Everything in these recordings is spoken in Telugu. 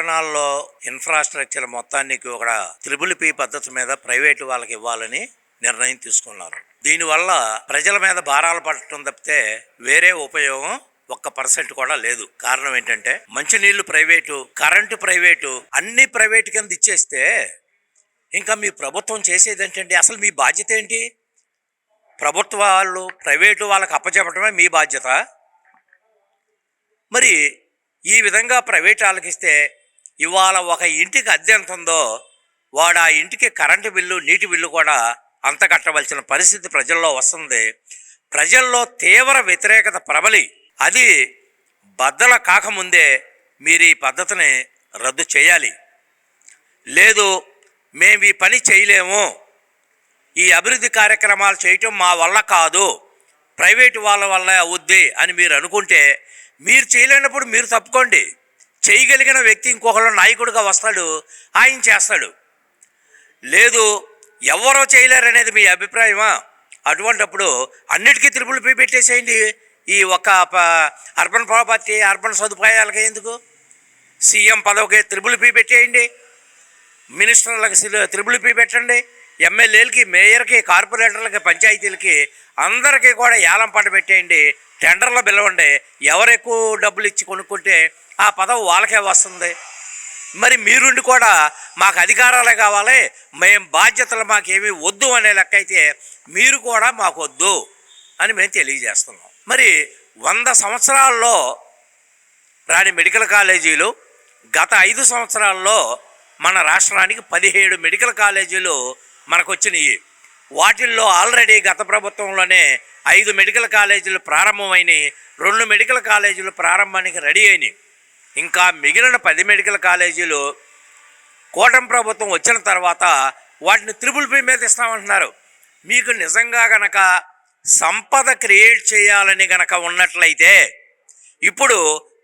పట్టణాల్లో ఇన్ఫ్రాస్ట్రక్చర్ మొత్తాన్ని కూడా త్రిబుల్ పి పద్ధతి మీద ప్రైవేటు వాళ్ళకి ఇవ్వాలని నిర్ణయం తీసుకున్నారు. దీనివల్ల ప్రజల మీద భారాలు పడటం తప్పితే వేరే ఉపయోగం 1% కూడా లేదు. కారణం ఏంటంటే మంచినీళ్లు ప్రైవేటు, కరెంటు ప్రైవేటు, అన్ని ప్రైవేటు కింద ఇచ్చేస్తే ఇంకా మీ ప్రభుత్వం చేసేది ఏంటంటే అసలు మీ బాధ్యత ఏంటి? ప్రభుత్వ వాళ్ళు ప్రైవేటు వాళ్ళకి అప్పచెప్పడమే మీ బాధ్యత. మరి ఈ విధంగా ప్రైవేట్ వాళ్ళకి ఇస్తే ఇవాళ ఒక ఇంటికి అద్దె ఎంత ఉందో వాడు ఆ ఇంటికి కరెంటు బిల్లు, నీటి బిల్లు కూడా అంత కట్టవలసిన పరిస్థితి ప్రజల్లో వస్తుంది. ప్రజల్లో తీవ్ర వ్యతిరేకత ప్రబలి అది బద్దల కాకముందే మీరు ఈ పద్ధతిని రద్దు చేయాలి. లేదు మేము ఈ పని చేయలేము, ఈ అభివృద్ధి కార్యక్రమాలు చేయటం మా వల్ల కాదు, ప్రైవేటు వాళ్ళ వల్ల అవుద్ది అని మీరు అనుకుంటే మీరు చేయలేనప్పుడు మీరు తప్పుకోండి. చేయగలిగిన వ్యక్తి ఇంకొకళ్ళు నాయకుడిగా వస్తాడు, ఆయన చేస్తాడు. లేదు ఎవరో చేయలేరనేది మీ అభిప్రాయమా? అటువంటప్పుడు అన్నిటికీ త్రిబుల్ పి పెట్టేసేయండి. ఈ ఒక్క అర్బన్ ప్రాపర్టీ, అర్బన్ సదుపాయాలకి ఎందుకు? సీఎం పదవికి త్రిబుల్ పి పెట్టేయండి, మినిస్టర్లకు త్రిబుల్ పి పెట్టండి, ఎమ్మెల్యేలకి, మేయర్కి, కార్పొరేటర్లకి, పంచాయతీలకి అందరికీ కూడా ఏలం పాట పెట్టేయండి, టెండర్లు పిలవండి. ఎవరు ఎక్కువ డబ్బులు ఇచ్చి కొనుక్కుంటే ఆ పదవి వాళ్ళకే వస్తుంది. మరి మీరుండి కూడా మాకు అధికారాలే కావాలి, మేము బాధ్యతలు మాకేమీ వద్దు అనే లెక్క అయితే మీరు కూడా మాకు వద్దు అని మేము తెలియజేస్తున్నాం. మరి 100 సంవత్సరాల్లో రాని మెడికల్ కాలేజీలు గత 5 సంవత్సరాల్లో మన రాష్ట్రానికి 17 మెడికల్ కాలేజీలు మనకు వచ్చినాయి. వాటిల్లో ఆల్రెడీ గత ప్రభుత్వంలోనే 5 మెడికల్ కాలేజీలు ప్రారంభమైనవి, 2 మెడికల్ కాలేజీలు ప్రారంభానికి రెడీ అయినాయి. ఇంకా మిగిలిన 10 మెడికల్ కాలేజీలు కూటమి ప్రభుత్వం వచ్చిన తర్వాత వాటిని త్రిబుల్ పి మీద ఇస్తామంటున్నారు. మీకు నిజంగా గనక సంపద క్రియేట్ చేయాలని గనక ఉన్నట్లయితే ఇప్పుడు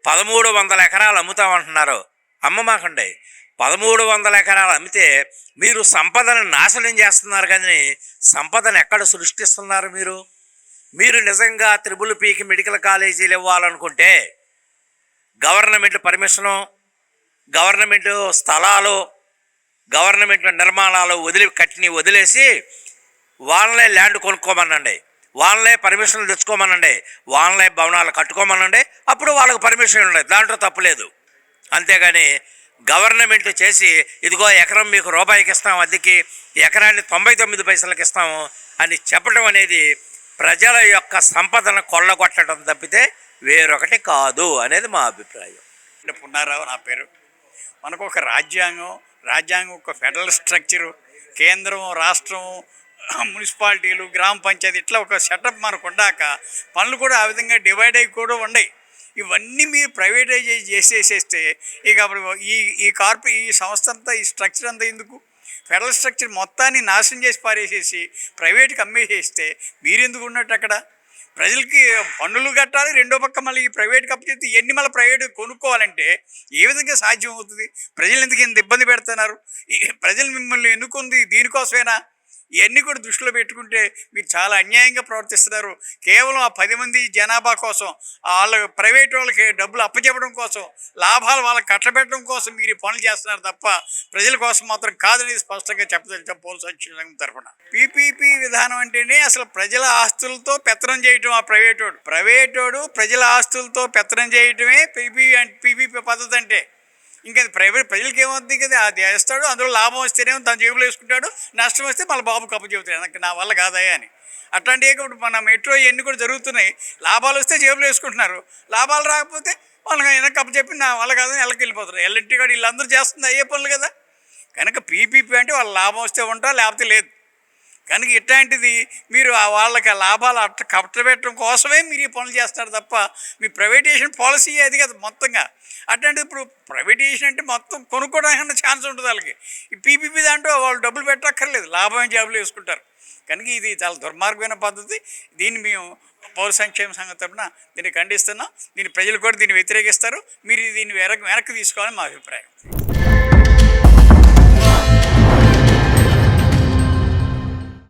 1300 ఎకరాలు అమ్ముతామంటున్నారు. అమ్మమాకండి. 1300 ఎకరాలు అమ్మితే మీరు సంపదను నాశనం చేస్తున్నారు, కానీ సంపదను ఎక్కడ సృష్టిస్తున్నారు? మీరు నిజంగా త్రిబుల్ పికి మెడికల్ కాలేజీలు ఇవ్వాలనుకుంటే గవర్నమెంట్ పర్మిషను, గవర్నమెంట్ స్థలాలు, గవర్నమెంట్ నిర్మాణాలు వదిలేసి వాళ్ళనే ల్యాండ్ కొనుక్కోమనండి, వాళ్ళనే పర్మిషన్లు తెచ్చుకోమనండి, వాళ్ళనే భవనాలు కట్టుకోమనండి. అప్పుడు వాళ్ళకు పర్మిషన్ ఉండదు, దాంట్లో తప్పులేదు. అంతేగాని గవర్నమెంట్ చేసి ఇదిగో ఎకరం మీకు రూపాయికి ఇస్తాము అద్దెకి, ఎకరాన్ని 99 పైసలకి ఇస్తాము అని చెప్పడం అనేది ప్రజల యొక్క సంపదను కొల్లగొట్టడం తప్పితే వేరొకటి కాదు అనేది మా అభిప్రాయం. పున్నారావు నా పేరు. మనకు ఒక రాజ్యాంగం ఒక ఫెడరల్ స్ట్రక్చరు, కేంద్రం, రాష్ట్రం, మున్సిపాలిటీలు, గ్రామ పంచాయతీ, ఇట్లా ఒక సెటప్ మనకు ఉండాక పనులు కూడా ఆ విధంగా డివైడ్ అయ్యి కూడా ఉన్నాయి. ఇవన్నీ మీరు ప్రైవేటైజ్ చేసేసేస్తే ఇక అప్పుడు ఈ సంస్థ అంతా, ఈ స్ట్రక్చర్ అంతా ఎందుకు? ఫెడరల్ స్ట్రక్చర్ మొత్తాన్ని నాశనం చేసి పారేసేసి ప్రైవేట్కి అమ్మేసేస్తే మీరెందుకు ఉన్నట్టు? అక్కడ ప్రజలకి పన్నులు కట్టాలి, రెండో పక్క మళ్ళీ ఈ ప్రైవేట్కి అప్పచెప్తే ఇవన్నీ మళ్ళీ ప్రైవేట్ కొనుక్కోవాలంటే ఏ విధంగా సాధ్యం అవుతుంది? ప్రజలు ఎందుకు ఇంత ఇబ్బంది పెడుతున్నారు? ప్రజలు మిమ్మల్ని ఎన్నుకుంది దీనికోసమేనా? ఇవన్నీ కూడా దృష్టిలో పెట్టుకుంటే మీరు చాలా అన్యాయంగా ప్రవర్తిస్తున్నారు. కేవలం ఆ 10 మంది జనాభా కోసం, వాళ్ళ ప్రైవేట్ వాళ్ళకి డబ్బులు అప్పచెప్పడం కోసం, లాభాలు వాళ్ళకి కట్టబెట్టడం కోసం మీరు ఈ పనులు చేస్తున్నారు తప్ప ప్రజల కోసం మాత్రం కాదని స్పష్టంగా చెప్పవలసి వచ్చిన తరఫున. పీపీపీ విధానం అంటేనే అసలు ప్రజల ఆస్తులతో పెత్తనం చేయటం. ఆ ప్రైవేటోడు ప్రజల ఆస్తులతో పెత్తనం చేయటమే పీపీపీ పద్ధతి అంటే. ఇంకా ప్రజలకి ఏమవుతుంది కదా, అది వేస్తాడు, అందులో లాభం వస్తేనేమో తన జేబులో వేసుకుంటాడు, నష్టం వస్తే మళ్ళీ బాబు కప్పు చెబుతాడు నాకు నా వల్ల కాదాయా అని. అట్లాంటివి ఇప్పుడు మన మెట్రో ఇవన్నీ కూడా జరుగుతున్నాయి. లాభాలు వస్తే జేబులో వేసుకుంటున్నారు, లాభాలు రాకపోతే వాళ్ళకి వెనక్కి కప్పు చెప్పి నా వల్ల కాదని వెళ్ళకి వెళ్ళిపోతారు. ఎల్ఎన్టీ కూడా వీళ్ళందరూ చేస్తుంది అయ్యే పనులు కదా. కనుక పీపీపీ అంటే వాళ్ళ లాభం వస్తే ఉంటా, లేకపోతే లేదు. కనుక ఇట్లాంటిది మీరు వాళ్ళకి ఆ లాభాలు కట్టబెట్టడం కోసమే మీరు ఈ పనులు చేస్తారు తప్ప మీ ప్రైవేటైజేషన్ పాలసీ అది కదా మొత్తంగా. అట్లాంటిది ఇప్పుడు ప్రైవేటైజేషన్ అంటే మొత్తం కొనుక్కోవడానికి ఛాన్స్ ఉంటుంది వాళ్ళకి. ఈ పీపీపీ దాంట్లో వాళ్ళు డబ్బులు పెట్టక్కర్లేదు, లాభం జాబులు వేసుకుంటారు. కనుక ఇది చాలా దుర్మార్గమైన పద్ధతి. దీన్ని మేము పౌర సంక్షేమ సంఘం తరపున దీన్ని ఖండిస్తున్నాం. దీన్ని ప్రజలు కూడా దీన్ని వ్యతిరేకిస్తారు. మీరు దీన్ని వెనక్కి తీసుకోవాలని మా అభిప్రాయం.